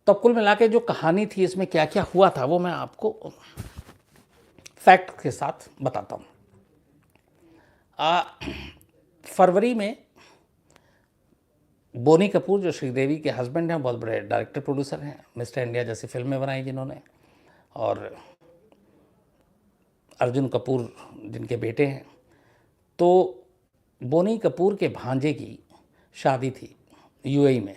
तो कुल मिला के जो कहानी थी, इसमें क्या क्या हुआ था, वो मैं आपको फैक्ट के साथ बताता हूँ। फरवरी में बोनी कपूर, जो श्रीदेवी के हस्बैंड हैं, बहुत बड़े डायरेक्टर प्रोड्यूसर हैं, मिस्टर इंडिया जैसी फिल्में बनाई जिन्होंने, और अर्जुन कपूर जिनके बेटे हैं, तो बोनी कपूर के भांजे की शादी थी यूएई में।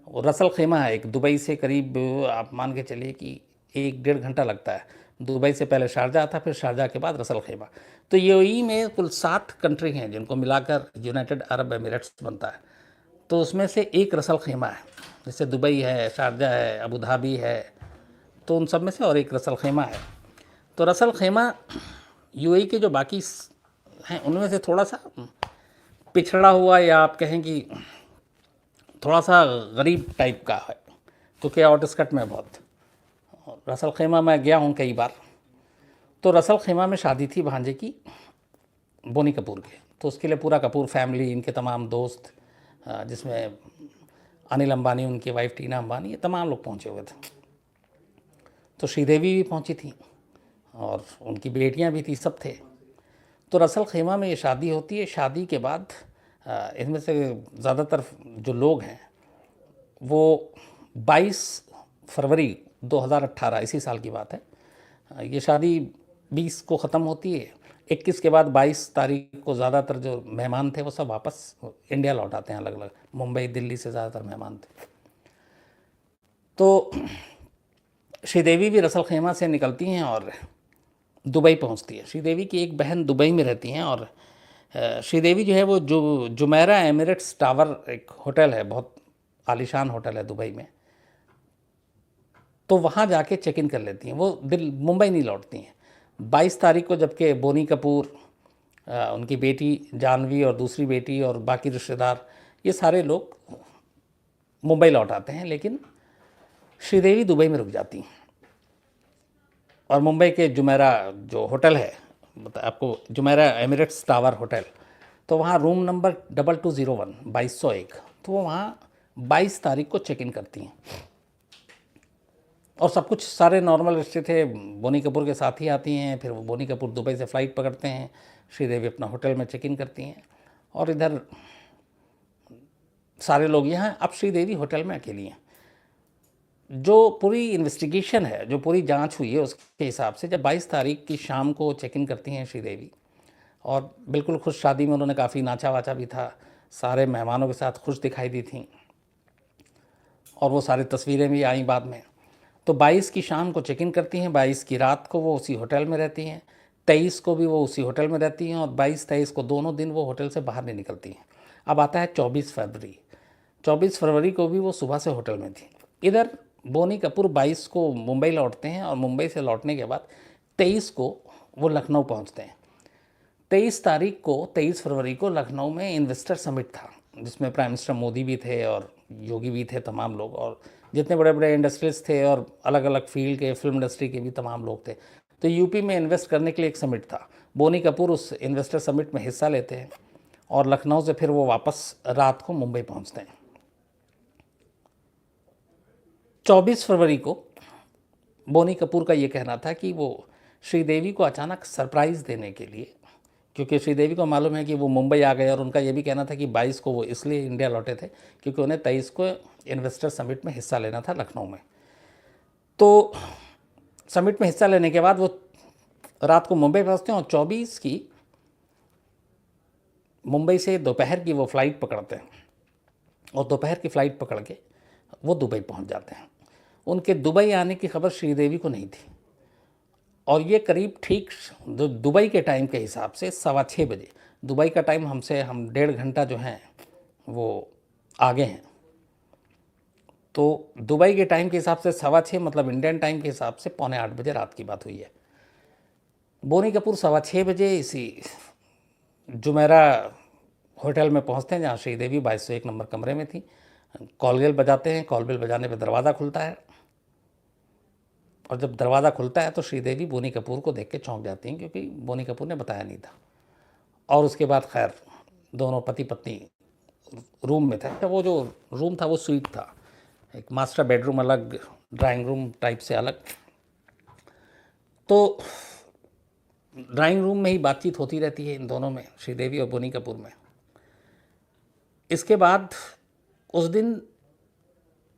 और रसल खेमा है एक, दुबई से करीब आप मान के चलिए कि 1-1.5 घंटा लगता है। दुबई से पहले शारजा था, फिर शारजा के बाद रसल खेमा। तो यूएई में कुल 7 कंट्री हैं जिनको मिलाकर यूनाइटेड अरब एमिरेट्स बनता है। तो उसमें से एक रसल खेमा है, जैसे दुबई है, शारजा है, अबू धाबी है, तो उन सब में से और एक रसल खेमा है। तो रसल खेमा यूएई के जो बाकी हैं उनमें से थोड़ा सा पिछड़ा हुआ, या आप कहें कि थोड़ा सा गरीब टाइप का है, क्योंकि आउटस्कट में बहुत। रसल खेमा मैं गया हूँ कई बार। तो रसल खेमा में शादी थी भांजे की बोनी कपूर के, तो उसके लिए पूरा कपूर फैमिली, इनके तमाम दोस्त, जिसमें अनिल अंबानी, उनकी वाइफ टीना अंबानी, ये तमाम लोग पहुँचे हुए थे। तो श्रीदेवी भी पहुँची थी और उनकी बेटियाँ भी थी, सब थे। तो रसल खेमा में ये शादी होती है। शादी के बाद इनमें से ज़्यादातर जो लोग हैं वो 22 फरवरी 2018, इसी साल की बात है। ये शादी 20 को ख़त्म होती है। 21 के बाद 22 तारीख को ज़्यादातर जो मेहमान थे वो सब वापस इंडिया लौट आते हैं, अलग अलग, मुंबई दिल्ली से ज़्यादातर मेहमान थे। तो श्रीदेवी भी रसल खेमा से निकलती हैं और दुबई पहुंचती है। श्रीदेवी की एक बहन दुबई में रहती हैं, और श्रीदेवी जो है वो जुमेरा एमिरेट्स टावर एक होटल है, बहुत आलीशान होटल है दुबई में, तो वहाँ जाके चेक इन कर लेती हैं। वो मुंबई नहीं लौटती हैं। 22 तारीख को जबकि बोनी कपूर, उनकी बेटी जानवी और दूसरी बेटी और बाकी रिश्तेदार, ये सारे लोग मुंबई लौट आते हैं, लेकिन श्रीदेवी दुबई में रुक जाती हैं। और मुंबई के जुमेरा जो होटल है, आपको जुमेरा एमिरेट्स टावर होटल, तो वहाँ रूम नंबर 2201 2201, तो वो वहाँ 22 तारीख को चेक इन करती हैं। और सब कुछ सारे नॉर्मल रिश्ते थे, बोनी कपूर के साथ ही आती हैं। फिर वो बोनी कपूर दुबई से फ़्लाइट पकड़ते हैं, श्रीदेवी अपना होटल में चेक इन करती हैं, और इधर सारे लोग यहाँ। अब श्रीदेवी होटल में अकेली हैं। जो पूरी इन्वेस्टिगेशन है, जो पूरी जांच हुई है, उसके हिसाब से जब 22 तारीख की शाम को चेक इन करती हैं श्रीदेवी, और बिल्कुल खुश, शादी में उन्होंने काफ़ी नाचा वाचा भी था, सारे मेहमानों के साथ खुश दिखाई दी थी, और वो सारी तस्वीरें भी आई बाद में। तो 22 की शाम को चेक इन करती हैं, 22 की रात को वो उसी होटल में रहती हैं, 23 को भी वो उसी होटल में रहती हैं, और 22-23 को दोनों दिन वो होटल से बाहर नहीं निकलती हैं। अब आता है 24 फरवरी। 24 फरवरी को भी वो सुबह से होटल में थी। इधर बोनी कपूर 22 को मुंबई लौटते हैं, और मुंबई से लौटने के बाद 23 को वो लखनऊ पहुंचते हैं। 23 फरवरी को लखनऊ में इन्वेस्टर समिट था, जिसमें प्राइम मिनिस्टर मोदी भी थे और योगी भी थे, तमाम लोग, और जितने बड़े बड़े इंडस्ट्रियलिस्ट थे और अलग अलग फील्ड के, फिल्म इंडस्ट्री के भी तमाम लोग थे। तो यूपी में इन्वेस्ट करने के लिए एक समिट था। बोनी कपूर उस इन्वेस्टर समिट में हिस्सा लेते हैं, और लखनऊ से फिर वो वापस रात को मुंबई पहुंचते हैं। 24 फरवरी को बोनी कपूर का ये कहना था कि वो श्रीदेवी को अचानक सरप्राइज़ देने के लिए, क्योंकि श्रीदेवी को मालूम है कि वो मुंबई आ गए, और उनका ये भी कहना था कि 22 को वो इसलिए इंडिया लौटे थे क्योंकि उन्हें 23 को इन्वेस्टर समिट में हिस्सा लेना था लखनऊ में। तो समिट में हिस्सा लेने के बाद वो रात को मुंबई पहुंचते हैं, और 24 की मुंबई से दोपहर की वो फ़्लाइट पकड़ते हैं, और दोपहर की फ़्लाइट पकड़ के वो दुबई पहुंच जाते हैं। उनके दुबई आने की खबर श्रीदेवी को नहीं थी, और ये करीब ठीक दुबई के टाइम के हिसाब से 6:15 बजे, दुबई का टाइम हम 1.5 घंटा जो हैं वो आगे हैं। तो दुबई के टाइम के हिसाब से 6:15, मतलब इंडियन टाइम के हिसाब से 7:45 बजे रात की बात हुई है। बोनी कपूर 6:15 बजे इसी जुमेरा होटल में पहुंचते हैं, जहाँ श्रीदेवी 2201 नंबर कमरे में थी। कॉल बेल बजाते हैं, कॉल बेल बजाने पर दरवाज़ा खुलता है, और जब दरवाज़ा खुलता है तो श्रीदेवी बोनी कपूर को देख के चौंक जाती हैं, क्योंकि बोनी कपूर ने बताया नहीं था। और उसके बाद खैर दोनों पति पत्नी रूम में थे। वो जो रूम था वो स्वीट था, एक मास्टर बेडरूम अलग, ड्राइंग रूम टाइप से अलग। तो ड्राइंग रूम में ही बातचीत होती रहती है इन दोनों में, श्रीदेवी और बोनी कपूर में। इसके बाद उस दिन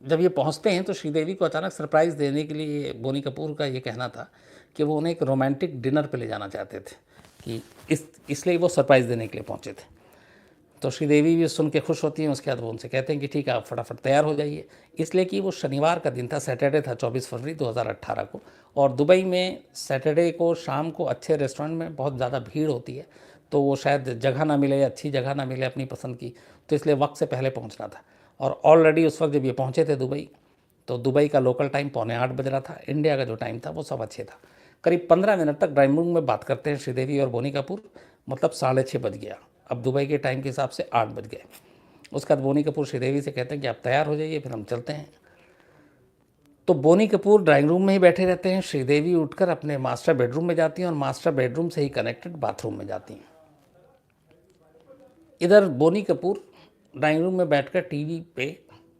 जब ये पहुंचते हैं तो श्रीदेवी को अचानक सरप्राइज़ देने के लिए बोनी कपूर का ये कहना था कि वो उन्हें एक रोमांटिक डिनर पे ले जाना चाहते थे, कि इसलिए वो सरप्राइज़ देने के लिए पहुंचे थे। तो श्रीदेवी भी सुन के खुश होती हैं। उसके बाद वो उनसे कहते हैं कि ठीक है, आप फटाफट तैयार हो जाइए। इसलिए कि वो शनिवार का दिन था, सैटरडे था, 24 फरवरी 2018 को, और दुबई में सैटरडे को शाम को अच्छे रेस्टोरेंट में बहुत ज़्यादा भीड़ होती है, तो वो शायद जगह ना मिले, अच्छी जगह ना मिले अपनी पसंद की, तो इसलिए वक्त से पहले पहुंचना था। और ऑलरेडी उस वक्त जब ये पहुंचे थे दुबई, तो दुबई का लोकल टाइम 7:45 बज रहा था, इंडिया का जो टाइम था वो 6:15 था। करीब 15 मिनट तक ड्राइंग रूम में बात करते हैं श्रीदेवी और बोनी कपूर, मतलब 6:30 बज गया। अब दुबई के टाइम के हिसाब से 8 बज गए। उसके बाद बोनी कपूर श्रीदेवी से कहते हैं कि आप तैयार हो जाइए, फिर हम चलते हैं। तो बोनी कपूर ड्राइंग रूम में ही बैठे रहते हैं, श्रीदेवी उठकर अपने मास्टर बेडरूम में जाती हैं और मास्टर बेडरूम से ही कनेक्टेड बाथरूम में जाती हैं। इधर बोनी कपूर ड्राइंग रूम में बैठकर टीवी पे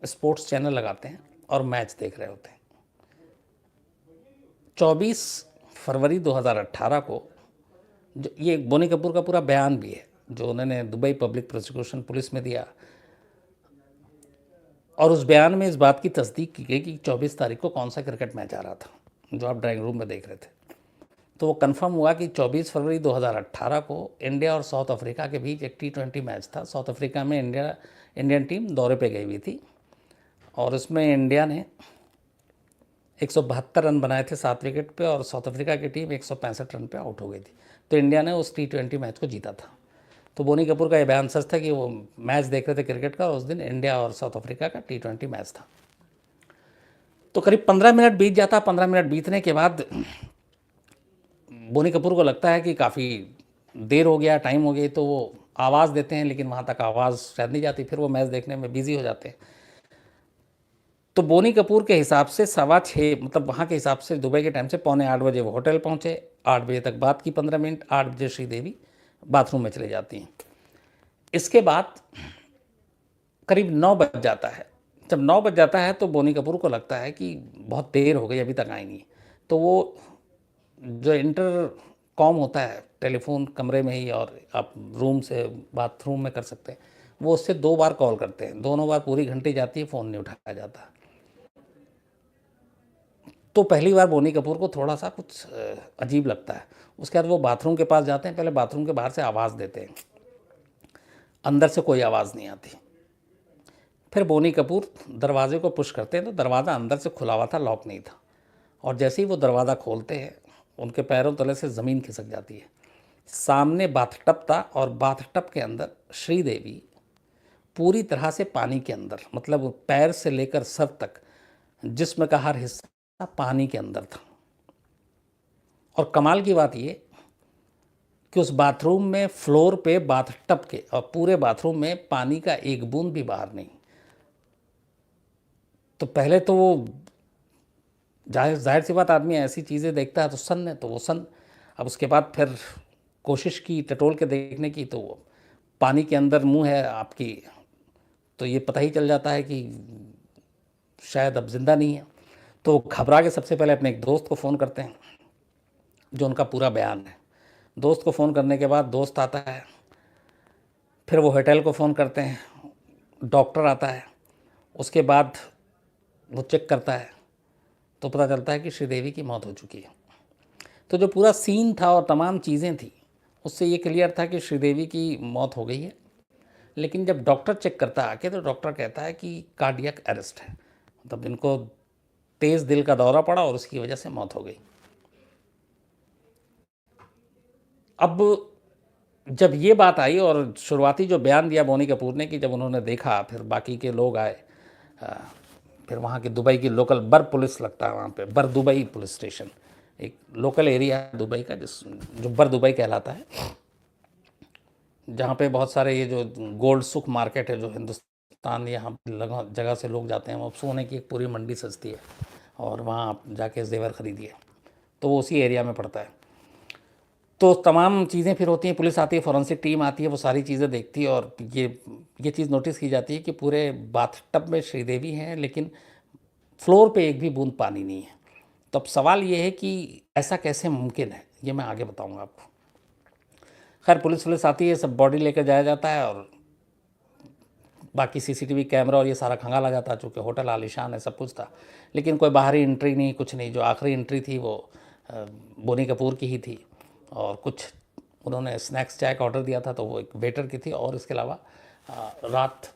स्पोर्ट्स चैनल लगाते हैं और मैच देख रहे होते हैं। 24 फरवरी 2018 को जो ये बोनी कपूर का पूरा बयान भी है जो उन्होंने दुबई पब्लिक प्रोसिक्यूशन पुलिस में दिया, और उस बयान में इस बात की तस्दीक की गई कि 24 तारीख को कौन सा क्रिकेट मैच आ रहा था जो आप ड्राइंग रूम में देख रहे थे। तो वो कंफर्म हुआ कि 24 फरवरी 2018 को इंडिया और साउथ अफ्रीका के बीच एक T20 मैच था। साउथ अफ्रीका में इंडियन टीम दौरे पे गई हुई थी, और उसमें इंडिया ने 172 रन बनाए थे 7 विकेट पे, और साउथ अफ्रीका की टीम 165 रन पे आउट हो गई थी। तो इंडिया ने उस T20 मैच को जीता था। तो बोनी कपूर का ये बयान सच था कि वो मैच देख रहे थे क्रिकेट का, और उस दिन इंडिया और साउथ अफ्रीका का T20 मैच था। तो करीब 15 मिनट बीत जाता। 15 मिनट बीतने के बाद बोनी कपूर को लगता है कि काफ़ी देर हो गया, टाइम हो गई, तो वो आवाज़ देते हैं, लेकिन वहाँ तक आवाज़ शायद नहीं जाती। फिर वो मैच देखने में बिजी हो जाते हैं। तो बोनी कपूर के हिसाब से 6:15, मतलब वहाँ के हिसाब से दुबई के टाइम से 7:45 बजे वो होटल पहुँचे। 8 बजे तक बात की 15 मिनट। 8 बजे श्रीदेवी बाथरूम में चले जाती हैं। इसके बाद करीब 9 बज जाता है। जब 9 बज जाता है तो बोनी कपूर को लगता है कि बहुत देर हो गई, अभी तक आई नहीं। तो वो जो इंटर कॉम होता है टेलीफोन कमरे में ही, और आप रूम से बाथरूम में कर सकते हैं, वो उससे 2 बार कॉल करते हैं। दोनों बार पूरी घंटी जाती है, फ़ोन नहीं उठाया जाता। तो पहली बार बोनी कपूर को थोड़ा सा कुछ अजीब लगता है। उसके बाद वो बाथरूम के पास जाते हैं। पहले बाथरूम के बाहर से आवाज़ देते हैं, अंदर से कोई आवाज़ नहीं आती। फिर बोनी कपूर दरवाजे को पुश करते हैं तो दरवाज़ा अंदर से खुला हुआ था, लॉक नहीं था। और जैसे ही वो दरवाज़ा खोलते हैं, उनके पैरों तले से ज़मीन खिसक जाती है। सामने बाथटब था, और बाथटब के अंदर श्रीदेवी पूरी तरह से पानी के अंदर, मतलब पैर से लेकर सर तक जिस्म का हर हिस्सा पानी के अंदर था। और कमाल की बात ये कि उस बाथरूम में फ्लोर पे बाथटब के और पूरे बाथरूम में पानी का एक बूंद भी बाहर नहीं। तो पहले तो वो जाहिर सी बात, आदमी ऐसी चीज़ें देखता है तो सन्न है, तो वो सन्न। अब उसके बाद फिर कोशिश की टटोल के देखने की, तो वो पानी के अंदर मुंह है आपकी, तो ये पता ही चल जाता है कि शायद अब ज़िंदा नहीं है। तो घबरा के सबसे पहले अपने एक दोस्त को फ़ोन करते हैं, जो उनका पूरा बयान है। दोस्त को फ़ोन करने के बाद दोस्त आता है। फिर वो होटल को फ़ोन करते हैं, डॉक्टर आता है। उसके बाद वो चेक करता है तो पता चलता है कि श्रीदेवी की मौत हो चुकी है। तो जो पूरा सीन था और तमाम चीज़ें थी, उससे ये क्लियर था कि श्रीदेवी की मौत हो गई है। लेकिन जब डॉक्टर चेक करता आके, तो डॉक्टर कहता है कि कार्डियक अरेस्ट है, मतलब इनको तेज़ दिल का दौरा पड़ा और उसकी वजह से मौत हो गई। अब जब ये बात आई और शुरुआती जो बयान दिया बोनी कपूर ने, कि जब उन्होंने देखा, फिर बाकी के लोग आए, फिर वहाँ की दुबई की लोकल बर पुलिस लगता है वहाँ पे, बर दुबई पुलिस स्टेशन, एक लोकल एरिया है दुबई का जो बर दुबई कहलाता है, जहाँ पे बहुत सारे ये जो गोल्ड सुख मार्केट है, जो हिंदुस्तान यहाँ जगह से लोग जाते हैं, वो सोने की एक पूरी मंडी सजती है, और वहाँ आप जाके जेवर ख़रीदिए। तो वो उसी एरिया में पड़ता है। तो तमाम चीज़ें फिर होती हैं, पुलिस आती है, फॉरेंसिक टीम आती है, वो सारी चीज़ें देखती है, और ये चीज़ नोटिस की जाती है कि पूरे बाथटब में श्रीदेवी हैं, लेकिन फ्लोर पे एक भी बूंद पानी नहीं है। तो अब सवाल ये है कि ऐसा कैसे मुमकिन है, ये मैं आगे बताऊंगा आपको। खैर पुलिस आती है, सब बॉडी लेकर जाया जाता है और बाकी सीसीटीवी कैमरा और ये सारा खंगाला जाता है, चूँकि होटल आलीशान है, सब कुछ था, लेकिन कोई बाहरी एंट्री नहीं, कुछ नहीं। जो आखिरी एंट्री थी वो बोनी कपूर की ही थी, और कुछ उन्होंने स्नैक्स चाय का ऑर्डर दिया था तो वो एक वेटर की थी, और इसके अलावा रात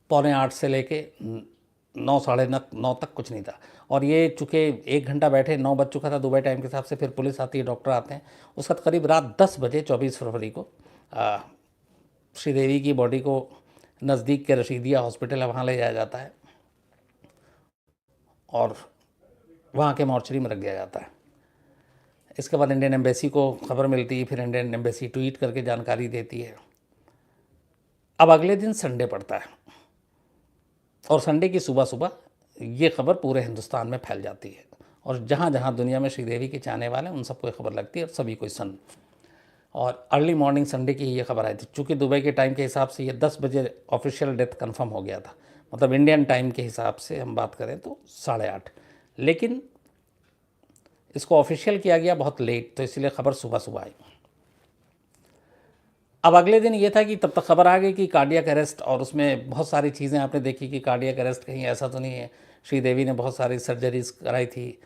7:45 से लेके 9 साढ़े 9 तक कुछ नहीं था। और ये चूँकि 1 घंटा बैठे, 9 बज चुका था दुबई टाइम के हिसाब से, फिर पुलिस आती है, डॉक्टर आते हैं। उसके बाद करीब रात 10 बजे 24 फरवरी को श्रीदेवी की बॉडी को नज़दीक के रशीदिया हॉस्पिटल है वहाँ ले जाया जाता है और वहाँ के मॉर्चरी में रख दिया जाता है। इसके बाद इंडियन एम्बेसी को खबर मिलती है, फिर इंडियन एम्बेसी ट्वीट करके जानकारी देती है। अब अगले दिन संडे पड़ता है और संडे की सुबह सुबह ये खबर पूरे हिंदुस्तान में फैल जाती है, और जहाँ जहाँ दुनिया में श्रीदेवी के चाहने वाले हैं उन सबको खबर लगती है, और सभी कोई और अर्ली मॉर्निंग संडे की ये खबर आई थी। चूँकि दुबई के टाइम के हिसाब से ये 10 बजे ऑफिशियल डेथ कंफर्म हो गया था, मतलब इंडियन टाइम के हिसाब से हम बात करें तो 8:30, लेकिन इसको ऑफिशियल किया गया बहुत लेट, तो इसलिए खबर सुबह सुबह आई। अब अगले दिन ये था कि तब तक खबर आ गई कि कार्डियक अरेस्ट, और उसमें बहुत सारी चीज़ें आपने देखी कि कार्डियक अरेस्ट कहीं ऐसा तो नहीं है। श्रीदेवी ने बहुत सारी सर्जरीज कराई थी,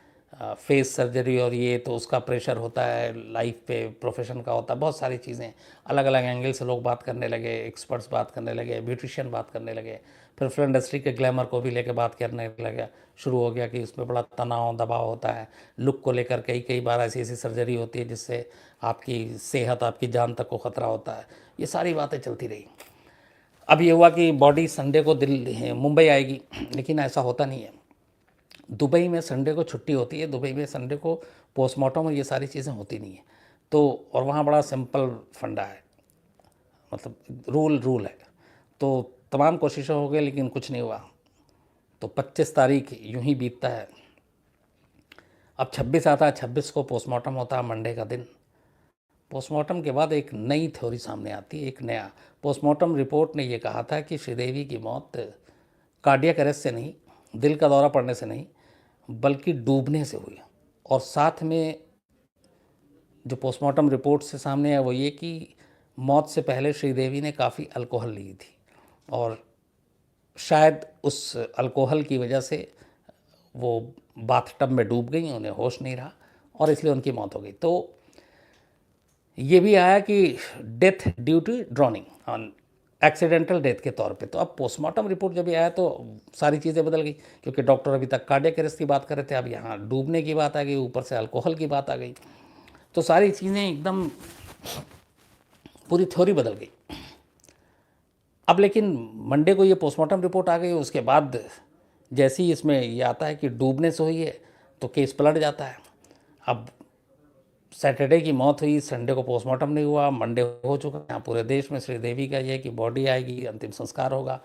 फेस सर्जरी, और ये तो उसका प्रेशर होता है लाइफ पे, प्रोफेशन का होता है, बहुत सारी चीज़ें अलग अलग एंगल से लोग बात करने लगे, एक्सपर्ट्स बात करने लगे, ब्यूटिशियन बात करने लगे, फिर फिल्म इंडस्ट्री के ग्लैमर को भी लेकर बात करने लगे। शुरू हो गया कि उसमें बड़ा तनाव दबाव होता है, लुक को लेकर कई बार ऐसी ऐसी सर्जरी होती है जिससे आपकी सेहत, आपकी जान तक को ख़तरा होता है। ये सारी बातें चलती रही। अब ये हुआ कि बॉडी संडे को मुंबई आएगी, लेकिन ऐसा होता नहीं है। दुबई में संडे को छुट्टी होती है, दुबई में संडे को पोस्टमार्टम और ये सारी चीज़ें होती नहीं है। तो और वहाँ बड़ा सिंपल फंडा है, मतलब रूल है। तो तमाम कोशिशें हो गई लेकिन कुछ नहीं हुआ। तो 25 तारीख यूं ही बीतता है। अब 26 आता है, 26 को पोस्टमार्टम होता है, मंडे का दिन। पोस्टमार्टम के बाद एक नई थ्योरी सामने आती है, एक नया। पोस्टमार्टम रिपोर्ट ने ये कहा था कि श्रीदेवी की मौत कार्डियक अरेस्ट से नहीं, दिल का दौरा पड़ने से नहीं, बल्कि डूबने से हुई। और साथ में जो पोस्टमार्टम रिपोर्ट से सामने है वो ये कि मौत से पहले श्रीदेवी ने काफ़ी अल्कोहल ली थी, और शायद उस अल्कोहल की वजह से वो बाथटब में डूब गई, उन्हें होश नहीं रहा, और इसलिए उनकी मौत हो गई। तो ये भी आया कि death due to drowning, on accidental death के तौर पे। तो अब पोस्टमार्टम रिपोर्ट जब भी आया तो सारी चीज़ें बदल गई, क्योंकि डॉक्टर अभी तक कार्डियक अरेस्ट की बात कर रहे थे, अब यहाँ डूबने की बात आ गई, ऊपर से अल्कोहल की बात आ गई। तो सारी चीज़ें एकदम, पूरी थ्योरी बदल गई। अब लेकिन मंडे को ये पोस्टमार्टम रिपोर्ट आ गई, उसके बाद जैसे ही इसमें ये आता है कि डूबने से हुई है तो केस पलट जाता है। अब सैटरडे की मौत हुई, संडे को पोस्टमार्टम नहीं हुआ, मंडे हो चुका। यहाँ पूरे देश में श्रीदेवी का ये है कि बॉडी आएगी, अंतिम संस्कार होगा,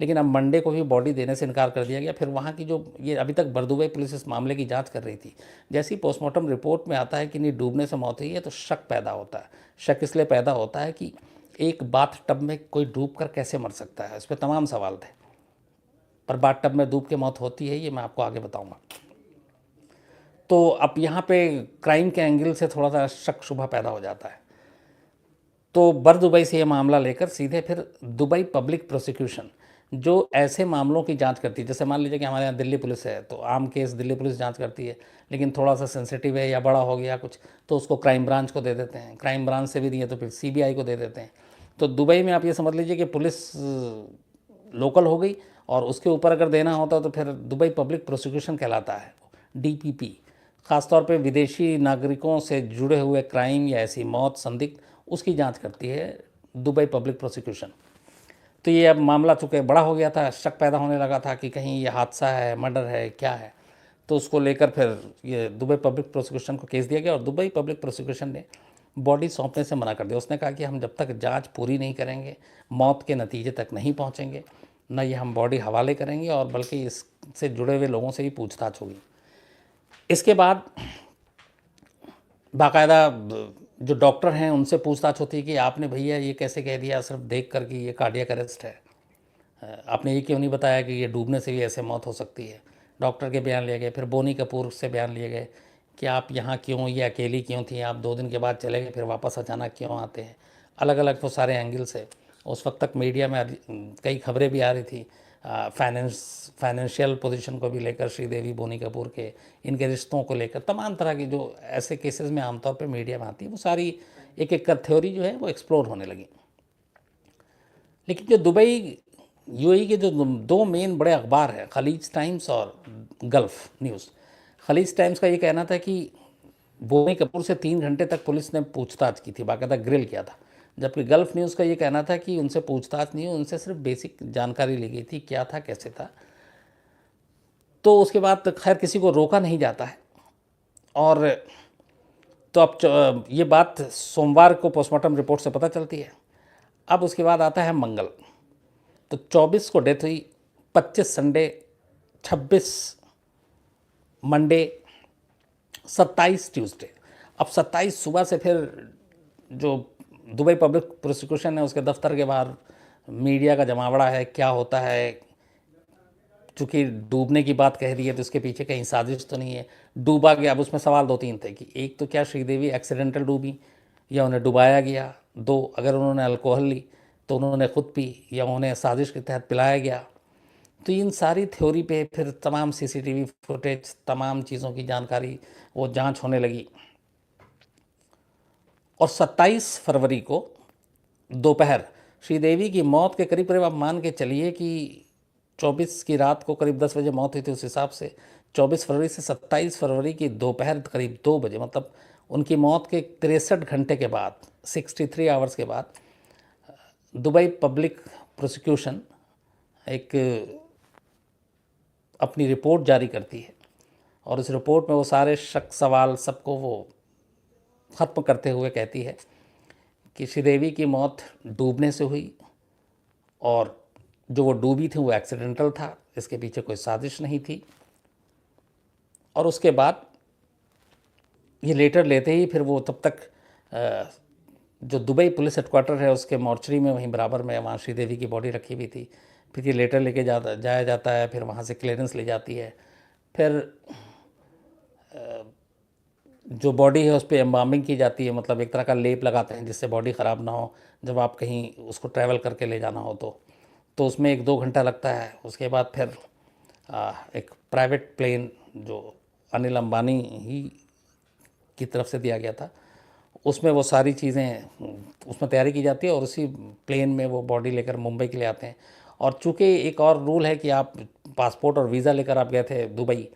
लेकिन अब मंडे को भी बॉडी देने से इनकार कर दिया गया। फिर वहाँ की जो ये अभी तक दुबई पुलिस इस मामले की जांच कर रही थी, जैसे ही पोस्टमार्टम रिपोर्ट में आता है कि नहीं डूबने से मौत हुई है, तो शक पैदा होता है। शक इसलिए पैदा होता है कि एक बाथ टब में कोई डूब कर कैसे मर सकता है, इस पर तमाम सवाल थे। पर बाथ टब में डूब के मौत होती है, ये मैं आपको आगे बताऊँगा। तो अब यहाँ पे क्राइम के एंगल से थोड़ा सा शक शुबा पैदा हो जाता है। तो दुबई से ये मामला लेकर सीधे फिर दुबई पब्लिक प्रोसिक्यूशन, जो ऐसे मामलों की जांच करती है, जैसे मान लीजिए कि हमारे यहाँ दिल्ली पुलिस है, तो आम केस दिल्ली पुलिस जांच करती है, लेकिन थोड़ा सा सेंसिटिव है या बड़ा हो गया कुछ, तो उसको क्राइम ब्रांच को दे देते हैं, क्राइम ब्रांच से भी नहीं है तो फिर सीबीआई को दे देते हैं। तो दुबई में आप ये समझ लीजिए कि पुलिस लोकल हो गई, और उसके ऊपर अगर देना होता तो फिर दुबई पब्लिक प्रोसिक्यूशन कहलाता है, डीपीपी। ख़ासतौर पे विदेशी नागरिकों से जुड़े हुए क्राइम या ऐसी मौत संदिग्ध, उसकी जांच करती है दुबई पब्लिक प्रोसिक्यूशन। तो ये अब मामला चूँकि बड़ा हो गया था, शक पैदा होने लगा था कि कहीं ये हादसा है, मर्डर है, क्या है। तो उसको लेकर फिर ये दुबई पब्लिक प्रोसिक्यूशन को केस दिया गया, और दुबई पब्लिक प्रोसिक्यूशन ने बॉडी सौंपने से मना कर दिया। उसने कहा कि हम जब तक जांच पूरी नहीं करेंगे, मौत के नतीजे तक नहीं पहुंचेंगे, न ये हम बॉडी हवाले करेंगे, और बल्कि इससे जुड़े हुए लोगों से भी पूछताछ होगी। इसके बाद बाकायदा जो डॉक्टर हैं उनसे पूछताछ होती है कि आपने भैया ये कैसे कह दिया सिर्फ देख कर कि ये कार्डियक अरेस्ट है। आपने ये क्यों नहीं बताया कि ये डूबने से भी ऐसे मौत हो सकती है। डॉक्टर के बयान लिए गए, फिर बोनी कपूर से बयान लिए गए कि आप यहाँ क्यों, ये अकेली क्यों थी, आप 2 दिन के बाद चले गए, फिर वापस अचानक क्यों आते हैं। अलग अलग वो सारे एंगल से उस वक्त तक मीडिया में कई खबरें भी आ रही थी फाइनेंशियल पोजीशन को भी लेकर, श्रीदेवी बोनी कपूर के, इनके रिश्तों को लेकर, तमाम तरह की जो ऐसे केसेस में आमतौर पर मीडिया में आती है, वो सारी एक एक कर थ्योरी जो है वो एक्सप्लोर होने लगी। लेकिन जो दुबई यूएई के जो 2 मेन बड़े अखबार हैं, खलीज टाइम्स और गल्फ न्यूज़। खलीज टाइम्स का ये कहना था कि बोनी कपूर से 3 घंटे तक पुलिस ने पूछताछ की थी, बाकायदा ग्रिल किया था। जबकि गल्फ न्यूज़ का ये कहना था कि उनसे पूछताछ नहीं हुई, उनसे सिर्फ बेसिक जानकारी ली गई थी, क्या था कैसे था। तो उसके बाद खैर किसी को रोका नहीं जाता है। और तो अब ये बात सोमवार को पोस्टमार्टम रिपोर्ट से पता चलती है। अब उसके बाद आता है मंगल। तो 24 को डेथ हुई, 25 संडे, 26 मंडे, 27 ट्यूसडे। अब 27 सुबह से फिर जो दुबई पब्लिक प्रोसिक्यूशन है उसके दफ्तर के बाहर मीडिया का जमावड़ा है, क्या होता है। चूँकि डूबने की बात कह रही है तो इसके पीछे कहीं साजिश तो नहीं है। डूबा गया, अब उसमें सवाल 2-3 थे कि एक तो क्या श्रीदेवी एक्सीडेंटल डूबी या उन्हें डुबाया गया, 2 अगर उन्होंने अल्कोहल ली तो उन्होंने खुद पी या उन्हें साजिश के तहत पिलाया गया। तो इन सारी थ्योरी पे फिर तमाम सीसीटीवी फुटेज, तमाम चीज़ों की जानकारी, वो जांच होने लगी। और 27 फरवरी को दोपहर श्रीदेवी की मौत के करीब करीब आप मान के चलिए कि 24 की रात को करीब 10 बजे मौत हुई थी, उस हिसाब से 24 फरवरी से 27 फरवरी की दोपहर करीब 2 बजे, मतलब उनकी मौत के 63 घंटे के बाद, 63 आवर्स के बाद, दुबई पब्लिक प्रोसिक्यूशन एक अपनी रिपोर्ट जारी करती है। और उस रिपोर्ट में वो सारे शक सवाल सबको वो ख़त्म करते हुए कहती है कि श्रीदेवी की मौत डूबने से हुई और जो वो डूबी थी वो एक्सीडेंटल था, इसके पीछे कोई साजिश नहीं थी। और उसके बाद ये लेटर लेते ही फिर वो तब तक जो दुबई पुलिस हेडक्वार्टर है उसके मॉर्चरी में वहीं बराबर में वहाँ श्रीदेवी की बॉडी रखी हुई थी। फिर ये लेटर लेके जाया जाता है, फिर वहाँ से क्लियरेंस ली जाती है। फिर जो बॉडी है उस पर एम्बामिंग की जाती है, मतलब एक तरह का लेप लगाते हैं जिससे बॉडी ख़राब ना हो जब आप कहीं उसको ट्रैवल करके ले जाना हो तो उसमें 1-2 घंटा लगता है। उसके बाद फिर एक प्राइवेट प्लेन जो अनिल अंबानी ही की तरफ से दिया गया था, उसमें वो सारी चीज़ें उसमें तैयारी की जाती है और उसी प्लेन में वो बॉडी लेकर मुंबई के लिए आते हैं। और चूँकि एक और रूल है कि आप पासपोर्ट और वीज़ा लेकर आप गए थे दुबई,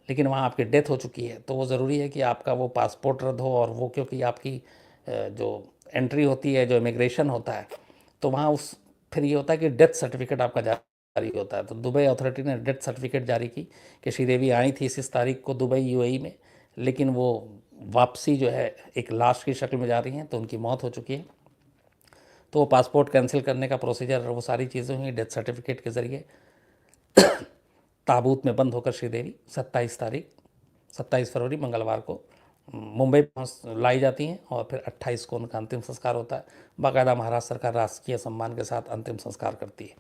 लेकिन वहाँ आपकी डेथ हो चुकी है, तो वो ज़रूरी है कि आपका वो पासपोर्ट रद्द हो। और वो क्योंकि आपकी जो एंट्री होती है, जो इमिग्रेशन होता है, तो वहाँ उस फिर ये होता है कि डेथ सर्टिफिकेट आपका जारी होता है। तो दुबई अथॉरिटी ने डेथ सर्टिफिकेट जारी की कि श्रीदेवी आई थी इस तारीख को दुबई यूएई में, लेकिन वो वापसी जो है एक लाश की शक्ल में जा रही हैं, तो उनकी मौत हो चुकी है। तो वो पासपोर्ट कैंसिल करने का प्रोसीजर, वो सारी चीज़ें हुई डेथ सर्टिफिकेट के ज़रिए। ताबूत में बंद होकर श्रीदेवी 27 फरवरी मंगलवार को मुंबई लाई जाती हैं और फिर 28 को उनका अंतिम संस्कार होता है। बाकायदा महाराष्ट्र सरकार राजकीय सम्मान के साथ अंतिम संस्कार करती है।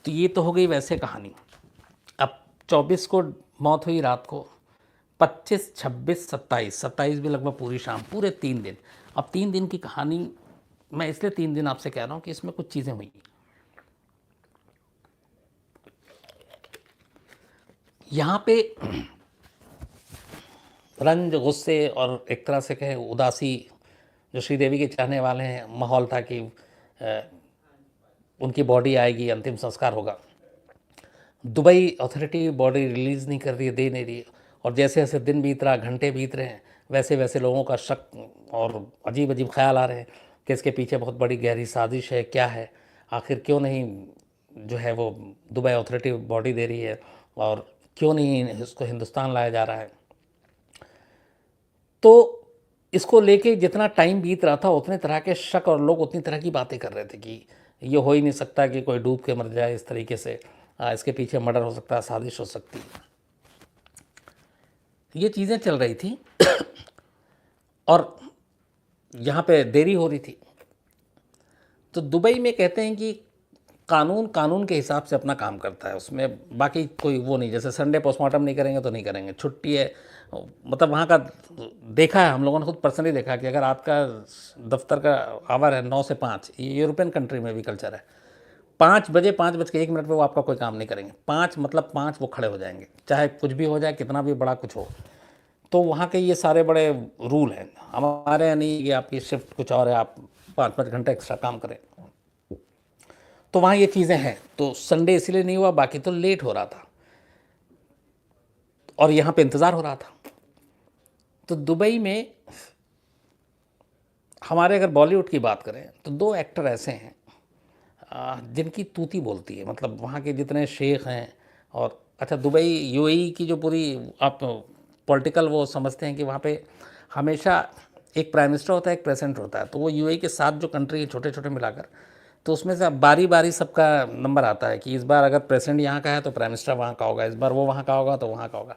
तो ये तो हो गई वैसे कहानी। अब 24 को मौत हुई रात को, 25, 26, 27 भी लगभग पूरी शाम, पूरे 3 दिन। अब 3 दिन की कहानी मैं इसलिए 3 दिन आपसे कह रहा हूँ कि इसमें कुछ चीज़ें हुई। यहाँ पे रंज, गुस्से और एक तरह से कहें उदासी, जो श्रीदेवी के चाहने वाले हैं, माहौल था कि उनकी बॉडी आएगी, अंतिम संस्कार होगा। दुबई अथॉरिटी बॉडी रिलीज़ नहीं कर रही है, दे नहीं रही है। और जैसे जैसे दिन बीत रहा, घंटे बीत रहे हैं, वैसे वैसे लोगों का शक और अजीब अजीब ख्याल आ रहे हैं कि इसके पीछे बहुत बड़ी गहरी साजिश है, क्या है आखिर, क्यों नहीं जो है वो दुबई अथॉरिटी बॉडी दे रही है और क्यों नहीं इसको हिंदुस्तान लाया जा रहा है। तो इसको लेके जितना टाइम बीत रहा था उतने तरह के शक और लोग उतनी तरह की बातें कर रहे थे कि ये हो ही नहीं सकता कि कोई डूब के मर जाए इस तरीके से, इसके पीछे मर्डर हो सकता है, साजिश हो सकती है, ये चीज़ें चल रही थी। और यहाँ पे देरी हो रही थी। तो दुबई में कहते हैं कि कानून कानून के हिसाब से अपना काम करता है, उसमें बाकी कोई वो नहीं। जैसे संडे पोस्टमार्टम नहीं करेंगे तो नहीं करेंगे, छुट्टी है, मतलब वहाँ का देखा है हम लोगों ने, खुद पर्सनली देखा कि अगर आपका दफ्तर का आवर है 9 से 5, ये यूरोपियन कंट्री में भी कल्चर है, 5 बजे 5:01 पे वो आपका कोई काम नहीं करेंगे। 5 मतलब 5 वो खड़े हो जाएंगे, चाहे कुछ भी हो जाए, कितना भी बड़ा कुछ हो। तो वहाँ के ये सारे बड़े रूल हैं। हमारे यहाँ नहीं, ये आपकी शिफ्ट कुछ और है, आप 5-5 घंटे एक्स्ट्रा काम करें। तो वहाँ ये चीज़ें हैं। तो संडे इसलिए नहीं हुआ, बाकी तो लेट हो रहा था और यहाँ पे इंतज़ार हो रहा था। तो दुबई में हमारे अगर बॉलीवुड की बात करें तो 2 एक्टर ऐसे हैं जिनकी तूती बोलती है, मतलब वहाँ के जितने शेख हैं। और अच्छा, दुबई यूएई की जो पूरी आप पॉलिटिकल वो समझते हैं कि वहाँ पे हमेशा एक प्राइम मिनिस्टर होता है, एक प्रेसिडेंट होता है। तो वो यूएई के 7 जो कंट्री है छोटे छोटे मिलाकर, तो उसमें से बारी बारी सबका नंबर आता है कि इस बार अगर प्रेसिडेंट यहाँ का है तो प्राइम मिनिस्टर वहाँ का होगा, इस बार वो वहाँ का होगा तो वहाँ का होगा।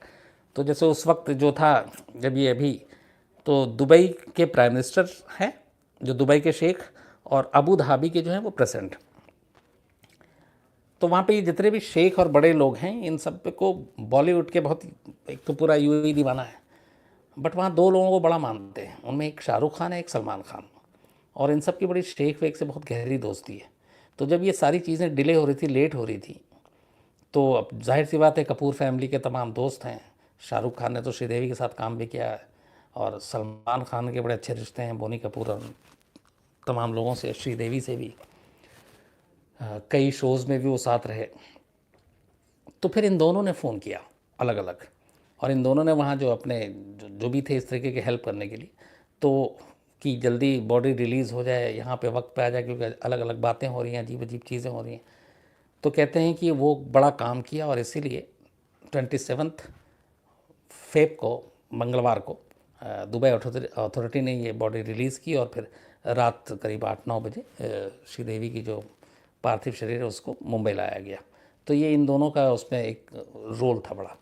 तो जैसे उस वक्त जो था, जब ये अभी, तो दुबई के प्राइम मिनिस्टर हैं जो दुबई के शेख, और अबू धाबी के जो हैं वो प्रेसिडेंट। तो वहाँ पे ये जितने भी शेख और बड़े लोग हैं, इन सब पे को बॉलीवुड के बहुत, एक तो पूरा यूएई दीवाना है, बट वहाँ 2 लोगों को बड़ा मानते हैं, उनमें एक शाहरुख खान है, एक सलमान खान। और इन सब की बड़ी शेख वेख से बहुत गहरी दोस्ती है। तो जब ये सारी चीज़ें डिले हो रही थी, लेट हो रही थी, तो अब जाहिर सी बात है कपूर फैमिली के तमाम दोस्त हैं। शाहरुख खान ने तो श्रीदेवी के साथ काम भी किया है, और सलमान खान के बड़े अच्छे रिश्ते हैं बोनी कपूर और तमाम लोगों से, श्रीदेवी से भी कई शोज़ में भी वो साथ रहे। तो फिर इन दोनों ने फ़ोन किया अलग अलग, और इन दोनों ने वहाँ जो अपने जो भी थे इस तरीके के हेल्प करने के लिए, तो कि जल्दी बॉडी रिलीज़ हो जाए, यहाँ पे वक्त पे आ जाए, क्योंकि अलग अलग बातें हो रही हैं, अजीब अजीब चीज़ें हो रही हैं। तो कहते हैं कि वो बड़ा काम किया, और इसीलिए 27 फेब को, मंगलवार को, दुबई अथॉरिटी ने ये बॉडी रिलीज़ की, और फिर रात करीब 8-9 बजे श्रीदेवी की जो पार्थिव शरीर है उसको मुंबई लाया गया। तो ये इन दोनों का उसमें एक रोल था बड़ा।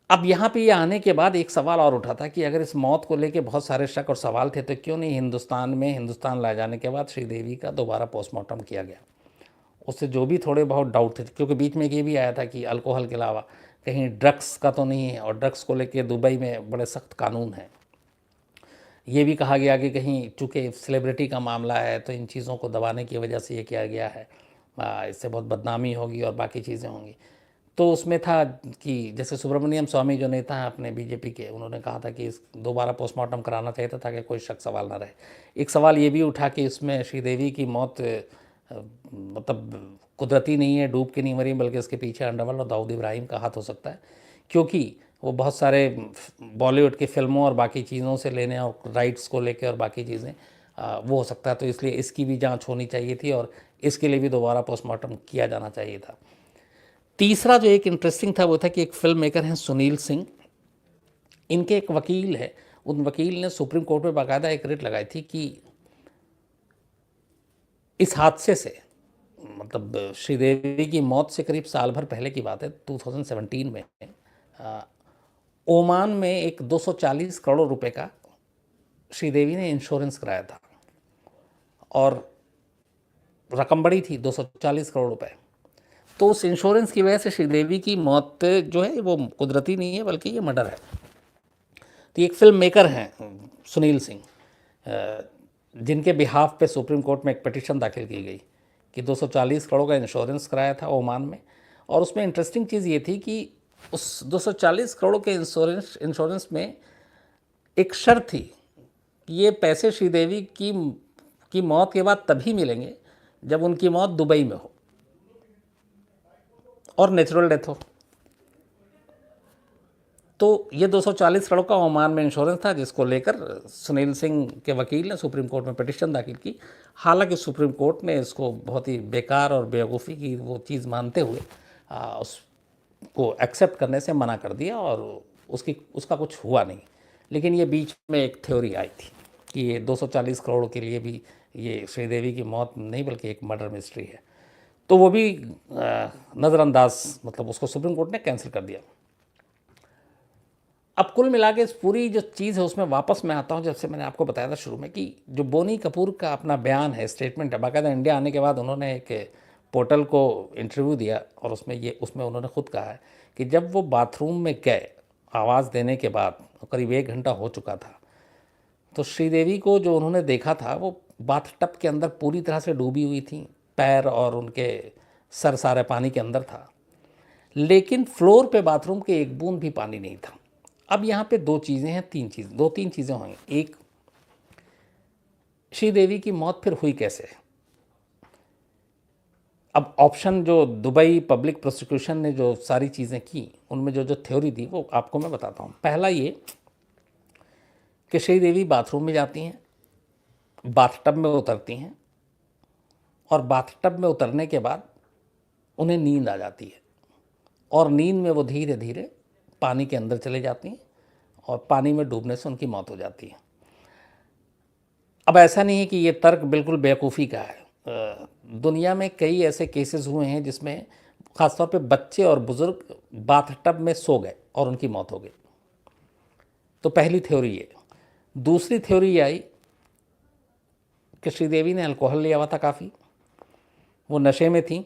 अब यहाँ पे ये आने के बाद एक सवाल और उठा था कि अगर इस मौत को लेके बहुत सारे शक और सवाल थे, तो क्यों नहीं हिंदुस्तान लाए जाने के बाद श्रीदेवी का दोबारा पोस्टमार्टम किया गया। उससे जो भी थोड़े बहुत डाउट थे, क्योंकि बीच में ये भी आया था कि अल्कोहल के अलावा कहीं ड्रग्स का तो नहीं है, और ड्रग्स को लेके दुबई में बड़े सख्त कानून हैं। ये भी कहा गया कि कहीं चूँकि सेलिब्रिटी का मामला है तो इन चीज़ों को दबाने की वजह से ये किया गया है, इससे बहुत बदनामी होगी और बाकी चीज़ें होंगी। तो उसमें था कि जैसे सुब्रमण्यम स्वामी जो नेता हैं अपने बीजेपी के, उन्होंने कहा था कि इस दोबारा पोस्टमार्टम कराना चाहिए था ताकि कोई शक सवाल ना रहे। एक सवाल ये भी उठा कि इसमें श्रीदेवी की मौत मतलब कुदरती नहीं है, डूब के नहीं मरी, बल्कि इसके पीछे अंडरवर्ल्ड और दाऊद इब्राहिम का हाथ हो सकता है, क्योंकि वो बहुत सारे बॉलीवुड की फिल्मों और बाकी चीज़ों से लेने और राइट्स को लेके और बाकी चीज़ें वो हो सकता है। तो इसलिए इसकी भी जांच होनी चाहिए थी, और इसके लिए भी दोबारा पोस्टमार्टम किया जाना चाहिए था। तीसरा जो एक इंटरेस्टिंग था वो था कि एक फिल्म मेकर हैं सुनील सिंह, इनके एक वकील है, उन वकील ने सुप्रीम कोर्ट में बाकायदा एक रिट लगाई थी कि इस हादसे से, मतलब श्रीदेवी की मौत से करीब साल भर पहले की बात है, 2017 में ओमान में एक 240 करोड़ रुपए का श्रीदेवी ने इंश्योरेंस कराया था, और रकम बड़ी थी, 240 करोड़ रुपए। तो उस इंश्योरेंस की वजह से श्रीदेवी की मौत जो है वो कुदरती नहीं है, बल्कि ये मर्डर है। तो एक फिल्म मेकर हैं सुनील सिंह, जिनके बिहाफ पे सुप्रीम कोर्ट में एक पिटीशन दाखिल की गई कि 240 करोड़ का इंश्योरेंस कराया था ओमान में। और उसमें इंटरेस्टिंग चीज़ ये थी कि उस 240 करोड़ के इंश्योरेंस में एक शर्त थी कि ये पैसे श्रीदेवी की मौत के बाद तभी मिलेंगे जब उनकी मौत दुबई में हो और नेचुरल डेथ हो। तो ये 240 करोड़ का ओमान में इंश्योरेंस था, जिसको लेकर सुनील सिंह के वकील ने सुप्रीम कोर्ट में पिटीशन दाखिल की। हालांकि सुप्रीम कोर्ट ने इसको बहुत ही बेकार और बेवकूफ़ी की वो चीज़ मानते हुए उसको एक्सेप्ट करने से मना कर दिया, और उसका कुछ हुआ नहीं। लेकिन ये बीच में एक थ्योरी आई थी कि ये 240 करोड़ के लिए भी ये श्रीदेवी की मौत नहीं बल्कि एक मर्डर मिस्ट्री है। तो वो भी नज़रअंदाज, मतलब उसको सुप्रीम कोर्ट ने कैंसिल कर दिया। अब कुल मिला के इस पूरी जो चीज़ है उसमें वापस मैं आता हूँ, जैसे मैंने आपको बताया था शुरू में कि जो बोनी कपूर का अपना बयान है, स्टेटमेंट है, बाकायदा इंडिया आने के बाद उन्होंने एक पोर्टल को इंटरव्यू दिया और उसमें उन्होंने खुद कहा है कि जब वो बाथरूम में गए आवाज़ देने के बाद, करीब 1 घंटा हो चुका था, तो श्रीदेवी को जो उन्होंने देखा था वो बाथटब के अंदर पूरी तरह से डूबी हुई थी, पैर और उनके सर सारे पानी के अंदर था, लेकिन फ्लोर पे बाथरूम के एक बूंद भी पानी नहीं था। अब यहाँ पे दो तीन चीज़ें होंगी। एक, श्रीदेवी की मौत फिर हुई कैसे? अब ऑप्शन जो दुबई पब्लिक प्रोसिक्यूशन ने जो सारी चीज़ें की, उनमें जो जो थ्योरी दी वो आपको मैं बताता हूँ। पहला ये कि श्रीदेवी बाथरूम में जाती हैं, बाथटब में उतरती हैं और बाथटब में उतरने के बाद उन्हें नींद आ जाती है और नींद में वो धीरे धीरे पानी के अंदर चले जाती हैं और पानी में डूबने से उनकी मौत हो जाती है। अब ऐसा नहीं है कि ये तर्क बिल्कुल बेवकूफ़ी का है। दुनिया में कई ऐसे केसेस हुए हैं जिसमें ख़ासतौर पे बच्चे और बुज़ुर्ग बाथटब में सो गए और उनकी मौत हो गई। तो पहली थ्योरी ये। दूसरी थ्योरी ये आई कि श्रीदेवी ने अल्कोहल लिया हुआ था काफ़ी, वो नशे में थी,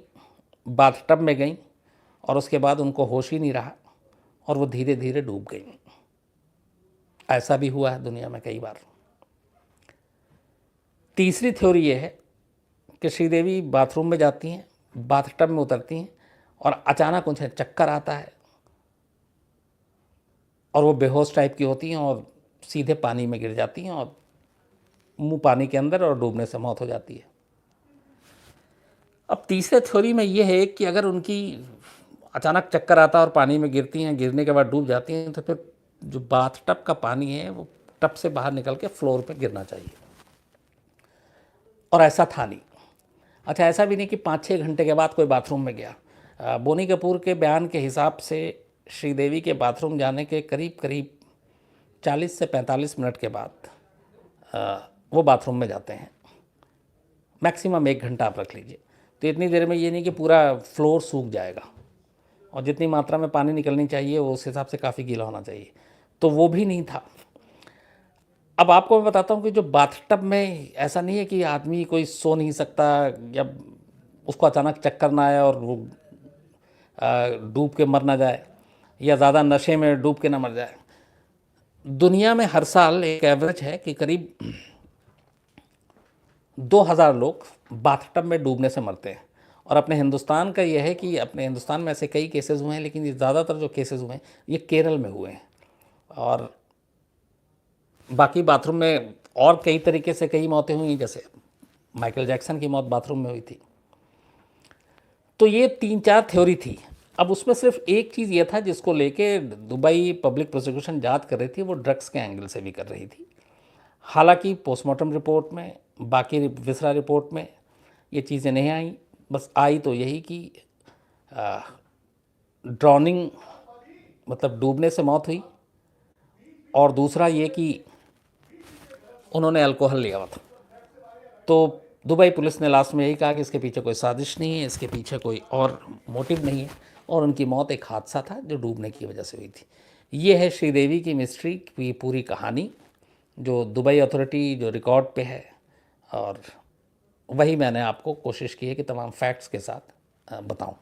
बाथटब में गई और उसके बाद उनको होश ही नहीं रहा और वो धीरे धीरे डूब गई। ऐसा भी हुआ है दुनिया में कई बार। तीसरी थ्योरी ये है कि श्रीदेवी बाथरूम में जाती हैं, बाथटब में उतरती हैं और अचानक उन्हें चक्कर आता है और वो बेहोश टाइप की होती हैं और सीधे पानी में गिर जाती हैं और मुंह पानी के अंदर और डूबने से मौत हो जाती है। अब तीसरे थ्योरी में ये है कि अगर उनकी अचानक चक्कर आता है और पानी में गिरती हैं, गिरने के बाद डूब जाती हैं, तो फिर जो बाथटब का पानी है वो टब से बाहर निकल के फ्लोर पे गिरना चाहिए, और ऐसा था नहीं। अच्छा, ऐसा भी नहीं कि 5-6 घंटे के बाद कोई बाथरूम में गया। बोनी कपूर के बयान के हिसाब से श्रीदेवी के बाथरूम जाने के करीब करीब 40 से 45 मिनट के बाद वो बाथरूम में जाते हैं। मैक्सिमम 1 घंटा आप रख लीजिए। तो इतनी देर में ये नहीं कि पूरा फ्लोर सूख जाएगा, और जितनी मात्रा में पानी निकलनी चाहिए वो उस हिसाब से काफ़ी गीला होना चाहिए, तो वो भी नहीं था। अब आपको मैं बताता हूँ कि जो बाथटब में ऐसा नहीं है कि आदमी कोई सो नहीं सकता या उसको अचानक चक्कर ना आए और वो डूब के मर ना जाए या ज़्यादा नशे में डूब के ना मर जाए। दुनिया में हर साल एक एवरेज है कि करीब 2000 लोग बाथटब में डूबने से मरते हैं, और अपने हिंदुस्तान का यह है कि अपने हिंदुस्तान में ऐसे कई केसेस हुए हैं, लेकिन ये ज़्यादातर जो केसेस हुए हैं ये केरल में हुए हैं, और बाकी बाथरूम में और कई तरीके से कई मौतें हुई, जैसे माइकल जैक्सन की मौत बाथरूम में हुई थी। तो ये 3-4 थ्योरी थी। अब उसमें सिर्फ एक चीज़ ये था जिसको लेके दुबई पब्लिक प्रोसिक्यूशन जांच कर रही थी, वो ड्रग्स के एंगल से भी कर रही थी। हालांकि पोस्टमार्टम रिपोर्ट में, बाकी विसरा रिपोर्ट में ये चीज़ें नहीं आई। बस आई तो यही कि ड्रॉनिंग मतलब डूबने से मौत हुई, और दूसरा ये कि उन्होंने अल्कोहल लिया हुआ था। तो दुबई पुलिस ने लास्ट में यही कहा कि इसके पीछे कोई साजिश नहीं है, इसके पीछे कोई और मोटिव नहीं है, और उनकी मौत एक हादसा था जो डूबने की वजह से हुई थी। ये है श्रीदेवी की मिस्ट्री की पूरी कहानी, जो दुबई अथॉरिटी जो रिकॉर्ड पे है, और वही मैंने आपको कोशिश की है कि तमाम फैक्ट्स के साथ बताऊं।